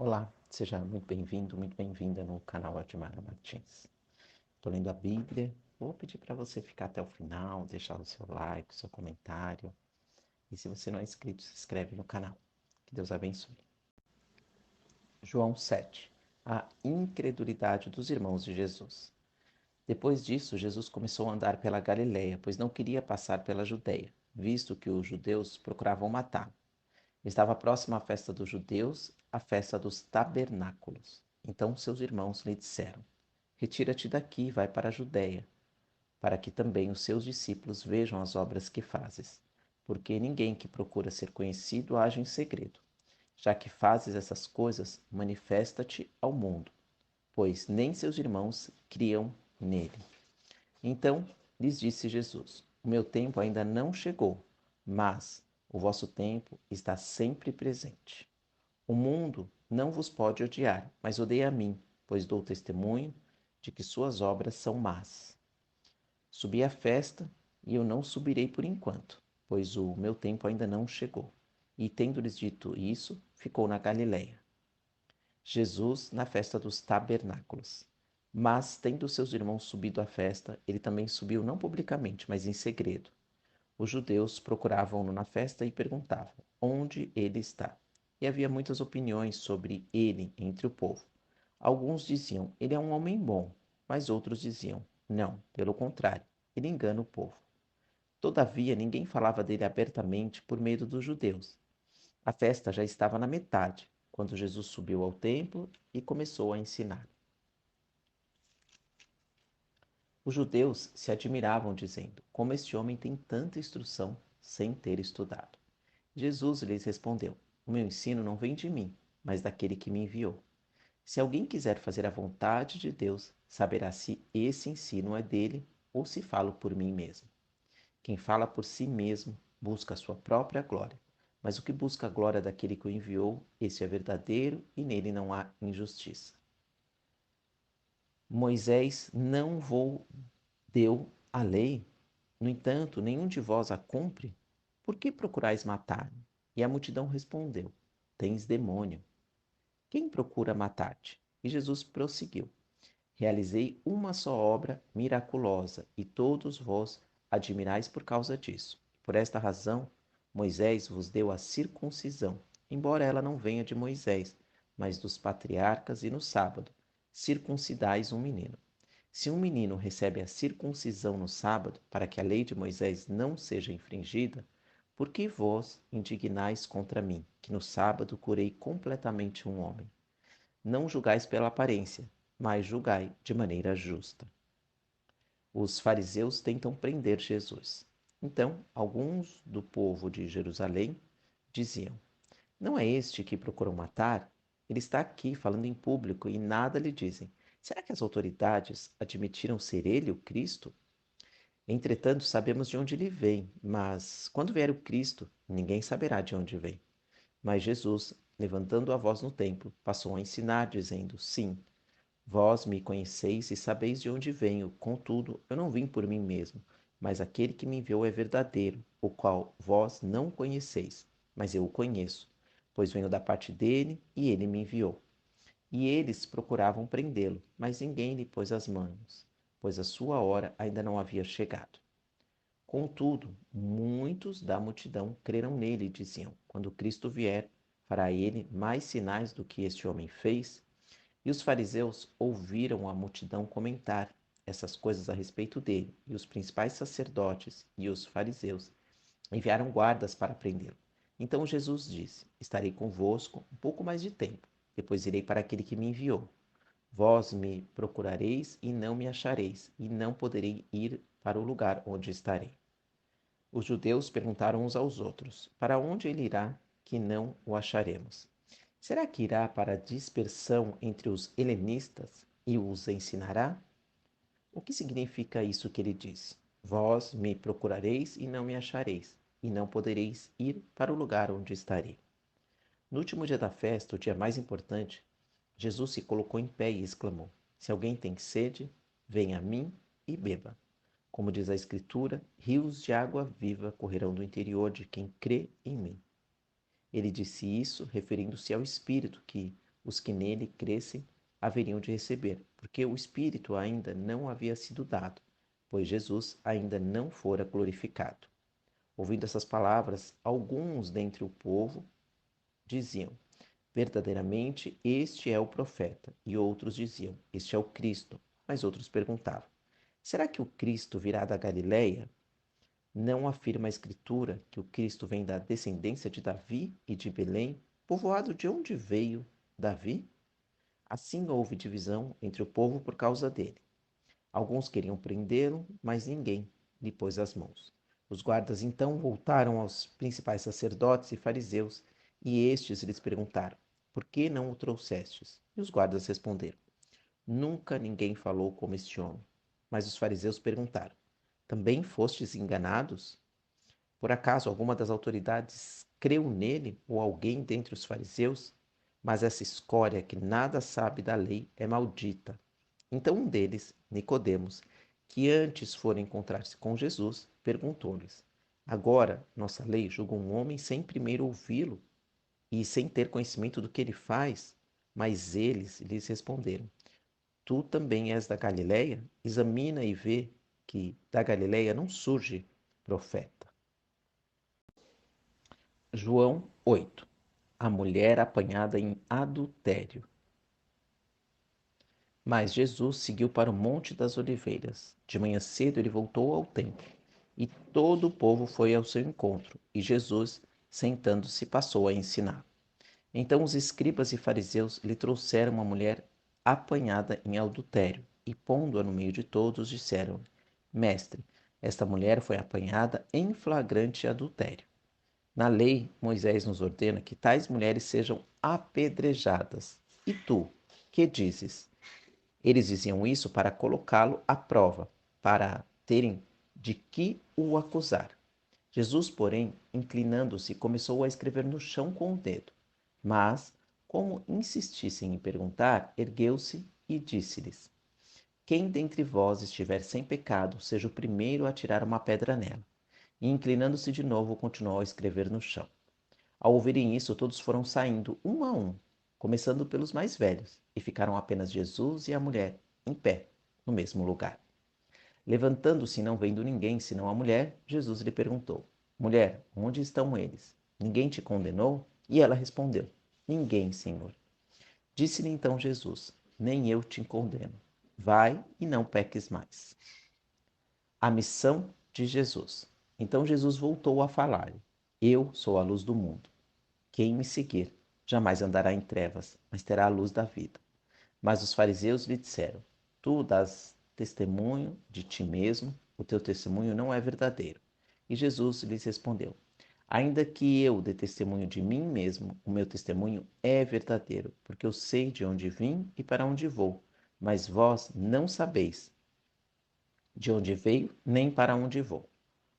Olá, seja muito bem-vindo, muito bem-vinda no canal Admara Martins. Estou lendo a Bíblia, vou pedir para você ficar até o final, deixar o seu like, o seu comentário. E se você não é inscrito, se inscreve no canal. Que Deus abençoe. João 7. A incredulidade dos irmãos de Jesus. Depois disso, Jesus começou a andar pela Galileia, pois não queria passar pela Judeia, visto que os judeus procuravam matá-lo. Estava próxima à festa dos judeus, a festa dos tabernáculos. Então seus irmãos lhe disseram: Retira-te daqui e vai para a Judeia, para que também os seus discípulos vejam as obras que fazes. Porque ninguém que procura ser conhecido age em segredo. Já que fazes essas coisas, manifesta-te ao mundo, pois nem seus irmãos criam nele. Então lhes disse Jesus: O meu tempo ainda não chegou, mas o vosso tempo está sempre presente. O mundo não vos pode odiar, mas odeia a mim, pois dou testemunho de que suas obras são más. Subi à festa, e eu não subirei por enquanto, pois o meu tempo ainda não chegou. E tendo-lhes dito isso, ficou na Galileia. Jesus na festa dos tabernáculos. Mas, tendo seus irmãos subido à festa, ele também subiu não publicamente, mas em segredo. Os judeus procuravam-no na festa e perguntavam: onde ele está? E havia muitas opiniões sobre ele entre o povo. Alguns diziam: ele é um homem bom, mas outros diziam: não, pelo contrário, ele engana o povo. Todavia, ninguém falava dele abertamente por medo dos judeus. A festa já estava na metade, quando Jesus subiu ao templo e começou a ensinar. Os judeus se admiravam, dizendo: Como este homem tem tanta instrução sem ter estudado? Jesus lhes respondeu: O meu ensino não vem de mim, mas daquele que me enviou. Se alguém quiser fazer a vontade de Deus, saberá se esse ensino é dele ou se falo por mim mesmo. Quem fala por si mesmo busca a sua própria glória, mas o que busca a glória daquele que o enviou, esse é verdadeiro e nele não há injustiça. Moisés não vos deu a lei, no entanto, nenhum de vós a cumpre. Por que procurais matar-me? E a multidão respondeu: Tens demônio. Quem procura matar-te? E Jesus prosseguiu: Realizei uma só obra miraculosa, e todos vós admirais por causa disso. Por esta razão, Moisés vos deu a circuncisão, embora ela não venha de Moisés, mas dos patriarcas, e no sábado circuncidais um menino. Se um menino recebe a circuncisão no sábado, para que a lei de Moisés não seja infringida, por que vós indignais contra mim, que no sábado curei completamente um homem? Não julgais pela aparência, mas julgai de maneira justa. Os fariseus tentam prender Jesus. Então, alguns do povo de Jerusalém diziam: Não é este que procuram matar? Ele está aqui falando em público e nada lhe dizem. Será que as autoridades admitiram ser ele o Cristo? Entretanto, sabemos de onde ele vem, mas quando vier o Cristo, ninguém saberá de onde vem. Mas Jesus, levantando a voz no templo, passou a ensinar, dizendo: Sim, vós me conheceis e sabeis de onde venho, contudo, eu não vim por mim mesmo, mas aquele que me enviou é verdadeiro, o qual vós não conheceis, mas eu o conheço, pois venho da parte dele e ele me enviou. E eles procuravam prendê-lo, mas ninguém lhe pôs as mãos, pois a sua hora ainda não havia chegado. Contudo, muitos da multidão creram nele e diziam: Quando Cristo vier, fará ele mais sinais do que este homem fez? E os fariseus ouviram a multidão comentar essas coisas a respeito dele, e os principais sacerdotes e os fariseus enviaram guardas para prendê-lo. Então Jesus disse: Estarei convosco um pouco mais de tempo, depois irei para aquele que me enviou. Vós me procurareis e não me achareis, e não poderei ir para o lugar onde estarei. Os judeus perguntaram uns aos outros: Para onde ele irá, que não o acharemos? Será que irá para a dispersão entre os helenistas e os ensinará? O que significa isso que ele disse? Vós me procurareis e não me achareis, e não podereis ir para o lugar onde estarei. No último dia da festa, o dia mais importante, Jesus se colocou em pé e exclamou: Se alguém tem sede, venha a mim e beba. Como diz a Escritura, rios de água viva correrão do interior de quem crê em mim. Ele disse isso referindo-se ao Espírito que os que nele crescem haveriam de receber, porque o Espírito ainda não havia sido dado, pois Jesus ainda não fora glorificado. Ouvindo essas palavras, alguns dentre o povo diziam: verdadeiramente, este é o profeta. E outros diziam: este é o Cristo. Mas outros perguntavam: será que o Cristo virá da Galileia? Não afirma a Escritura que o Cristo vem da descendência de Davi e de Belém, povoado de onde veio Davi? Assim houve divisão entre o povo por causa dele. Alguns queriam prendê-lo, mas ninguém lhe pôs as mãos. Os guardas então voltaram aos principais sacerdotes e fariseus, e estes lhes perguntaram: por que não o trouxestes? E os guardas responderam: nunca ninguém falou como este homem. Mas os fariseus perguntaram: também fostes enganados? Por acaso alguma das autoridades creu nele ou alguém dentre os fariseus? Mas essa escória que nada sabe da lei é maldita. Então um deles, Nicodemos, que antes fora encontrar-se com Jesus, perguntou-lhes: agora nossa lei julga um homem sem primeiro ouvi-lo e sem ter conhecimento do que ele faz? Mas eles lhes responderam: tu também és da Galileia? Examina e vê que da Galileia não surge profeta. João 8. A mulher apanhada em adultério. Mas Jesus seguiu para o Monte das Oliveiras. De manhã cedo ele voltou ao templo, e todo o povo foi ao seu encontro, e Jesus, sentando-se, passou a ensinar. Então os escribas e fariseus lhe trouxeram uma mulher apanhada em adultério, e pondo-a no meio de todos, disseram: mestre, esta mulher foi apanhada em flagrante adultério. Na lei, Moisés nos ordena que tais mulheres sejam apedrejadas. E tu, que dizes? Eles diziam isso para colocá-lo à prova, para terem de que o acusar. Jesus, porém, inclinando-se, começou a escrever no chão com o dedo. Mas, como insistissem em perguntar, ergueu-se e disse-lhes: quem dentre vós estiver sem pecado, seja o primeiro a tirar uma pedra nela. E, inclinando-se de novo, continuou a escrever no chão. Ao ouvirem isso, todos foram saindo, um a um, começando pelos mais velhos, e ficaram apenas Jesus e a mulher, em pé, no mesmo lugar. Levantando-se e não vendo ninguém senão a mulher, Jesus lhe perguntou: mulher, onde estão eles? Ninguém te condenou? E ela respondeu: ninguém, Senhor. Disse-lhe então Jesus: nem eu te condeno. Vai e não peques mais. A missão de Jesus. Então Jesus voltou a falar: eu sou a luz do mundo. Quem me seguir jamais andará em trevas, mas terá a luz da vida. Mas os fariseus lhe disseram: tu dás testemunho de ti mesmo, o teu testemunho não é verdadeiro. E Jesus lhes respondeu: ainda que eu dê testemunho de mim mesmo, o meu testemunho é verdadeiro, porque eu sei de onde vim e para onde vou. Mas vós não sabeis de onde veio, nem para onde vou.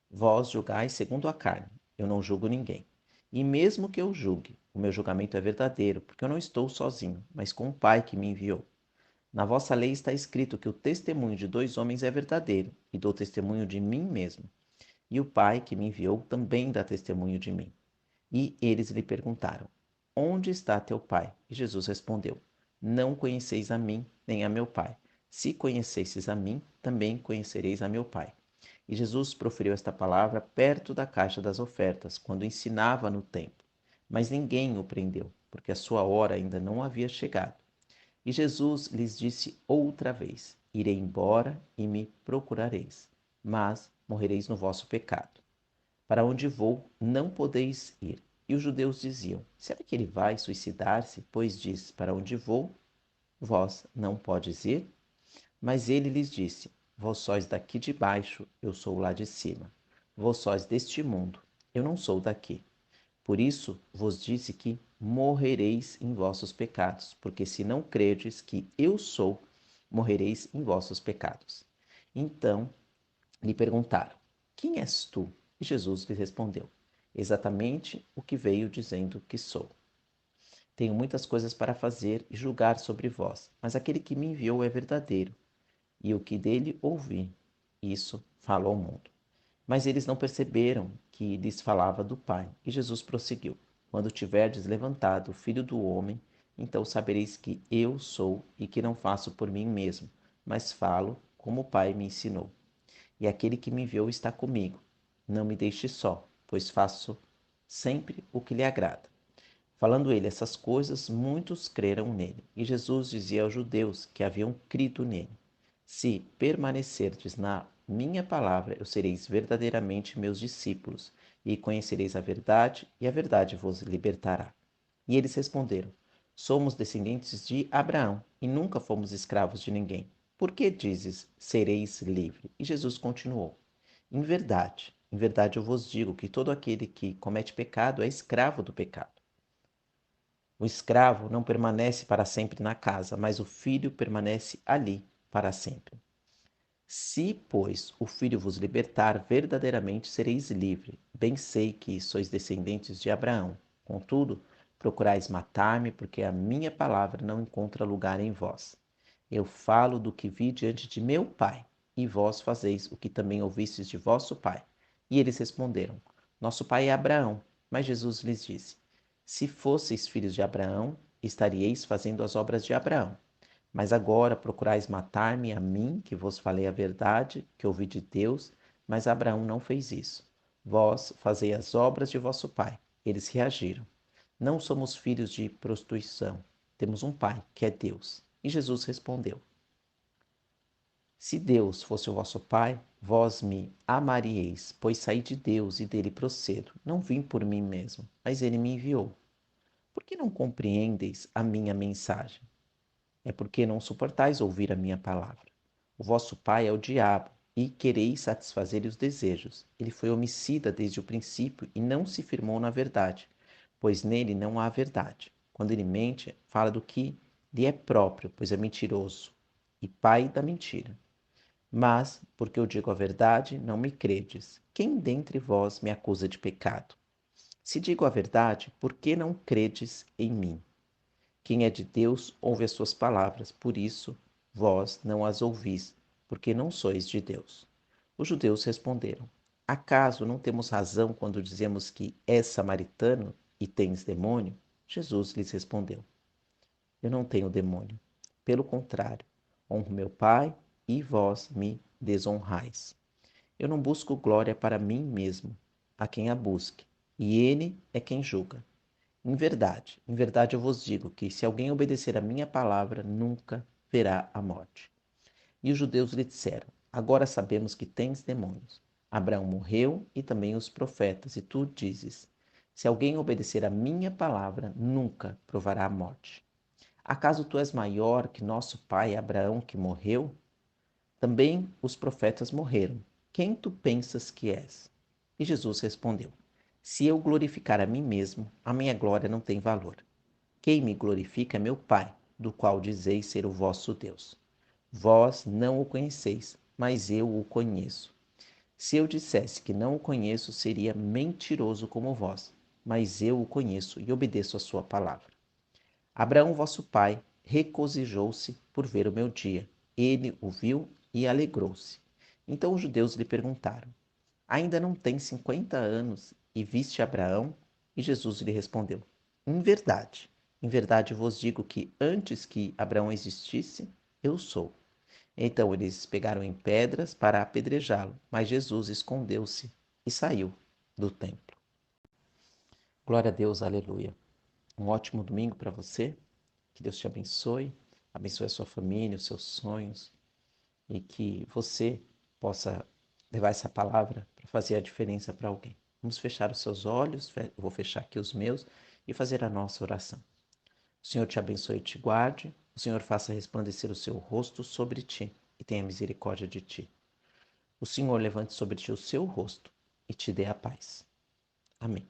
Vós julgais segundo a carne, eu não julgo ninguém. E mesmo que eu julgue, o meu julgamento é verdadeiro, porque eu não estou sozinho, mas com o Pai que me enviou. Na vossa lei está escrito que o testemunho de dois homens é verdadeiro, e dou testemunho de mim mesmo. E o Pai que me enviou também dá testemunho de mim. E eles lhe perguntaram: onde está teu pai? E Jesus respondeu: não conheceis a mim, nem a meu pai. Se conhecesseis a mim, também conhecereis a meu pai. E Jesus proferiu esta palavra perto da caixa das ofertas, quando ensinava no templo. Mas ninguém o prendeu, porque a sua hora ainda não havia chegado. E Jesus lhes disse outra vez: irei embora e me procurareis, mas morrereis no vosso pecado. Para onde vou, não podeis ir. E os judeus diziam: será que ele vai suicidar-se, pois diz: para onde vou, vós não podes ir? Mas ele lhes disse: vós sois daqui de baixo, eu sou lá de cima. Vós sois deste mundo, eu não sou daqui. Por isso vos disse que morrereis em vossos pecados, porque se não credes que eu sou, morrereis em vossos pecados. Então lhe perguntaram: quem és tu? E Jesus lhe respondeu: exatamente o que veio dizendo que sou. Tenho muitas coisas para fazer e julgar sobre vós, mas aquele que me enviou é verdadeiro, e o que dele ouvi, isso falo ao mundo. Mas eles não perceberam que lhes falava do Pai. E Jesus prosseguiu: quando tiverdes levantado o Filho do homem, Então sabereis que eu sou e que não faço por mim mesmo, mas falo como o Pai me ensinou. E aquele que me enviou está comigo. Não me deixe só, pois faço sempre o que lhe agrada. Falando ele essas coisas, muitos creram nele. E Jesus dizia aos judeus que haviam crido nele: Se permanecerdes na minha palavra, eu sereis verdadeiramente meus discípulos, e conhecereis a verdade, e a verdade vos libertará. E eles responderam: Somos descendentes de Abraão, e nunca fomos escravos de ninguém. Por que dizes, sereis livre? E Jesus continuou: em verdade eu vos digo que todo aquele que comete pecado é escravo do pecado. O escravo não permanece para sempre na casa, mas o filho permanece ali para sempre. Se, pois, o filho vos libertar, verdadeiramente sereis livre. Bem sei que sois descendentes de Abraão. Contudo, procurais matar-me, porque a minha palavra não encontra lugar em vós. Eu falo do que vi diante de meu pai, e vós fazeis o que também ouvistes de vosso pai. E eles responderam: Nosso pai é Abraão. Mas Jesus lhes disse: Se fosseis filhos de Abraão, estaríeis fazendo as obras de Abraão. Mas agora procurais matar-me a mim, que vos falei a verdade, que ouvi de Deus, mas Abraão não fez isso. Vós fazei as obras de vosso pai. Eles reagiram: Não somos filhos de prostituição. Temos um pai, que é Deus. E Jesus respondeu: Se Deus fosse o vosso pai, vós me amaríeis, pois saí de Deus e dele procedo. Não vim por mim mesmo, mas ele me enviou. Por que não compreendeis a minha mensagem? É porque não suportais ouvir a minha palavra. O vosso pai é o diabo, e quereis satisfazer os desejos. Ele foi homicida desde o princípio e não se firmou na verdade, pois nele não há verdade. Quando ele mente, fala do que lhe é próprio, pois é mentiroso e pai da mentira. Mas, porque eu digo a verdade, não me credes. Quem dentre vós me acusa de pecado? Se digo a verdade, por que não credes em mim? Quem é de Deus ouve as suas palavras, por isso vós não as ouvis, porque não sois de Deus. Os judeus responderam: Acaso não temos razão quando dizemos que és samaritano e tens demônio? Jesus lhes respondeu: Eu não tenho demônio. Pelo contrário, honro meu Pai e vós me desonrais. Eu não busco glória para mim mesmo, a quem a busque, e ele é quem julga. Em verdade eu vos digo que se alguém obedecer a minha palavra, nunca verá a morte. E os judeus lhe disseram: Agora sabemos que tens demônios. Abraão morreu e também os profetas, e tu dizes: Se alguém obedecer a minha palavra, nunca provará a morte. Acaso tu és maior que nosso pai Abraão, que morreu? Também os profetas morreram. Quem tu pensas que és? E Jesus respondeu: Se eu glorificar a mim mesmo, a minha glória não tem valor. Quem me glorifica é meu Pai, do qual dizeis ser o vosso Deus. Vós não o conheceis, mas eu o conheço. Se eu dissesse que não o conheço, seria mentiroso como vós, mas eu o conheço e obedeço a sua palavra. Abraão, vosso pai, regozijou-se por ver o meu dia. Ele o viu e alegrou-se. Então os judeus lhe perguntaram: Ainda não tens 50 anos e viste Abraão? E Jesus lhe respondeu: em verdade vos digo que antes que Abraão existisse, eu sou. Então eles pegaram em pedras para apedrejá-lo, mas Jesus escondeu-se e saiu do templo. Glória a Deus, aleluia. Um ótimo domingo para você. Que Deus te abençoe, abençoe a sua família, os seus sonhos e que você possa levar essa palavra para fazer a diferença para alguém. Vamos fechar os seus olhos, vou fechar aqui os meus e fazer a nossa oração. O Senhor te abençoe e te guarde, o Senhor faça resplandecer o seu rosto sobre ti e tenha misericórdia de ti. O Senhor levante sobre ti o seu rosto e te dê a paz. Amém.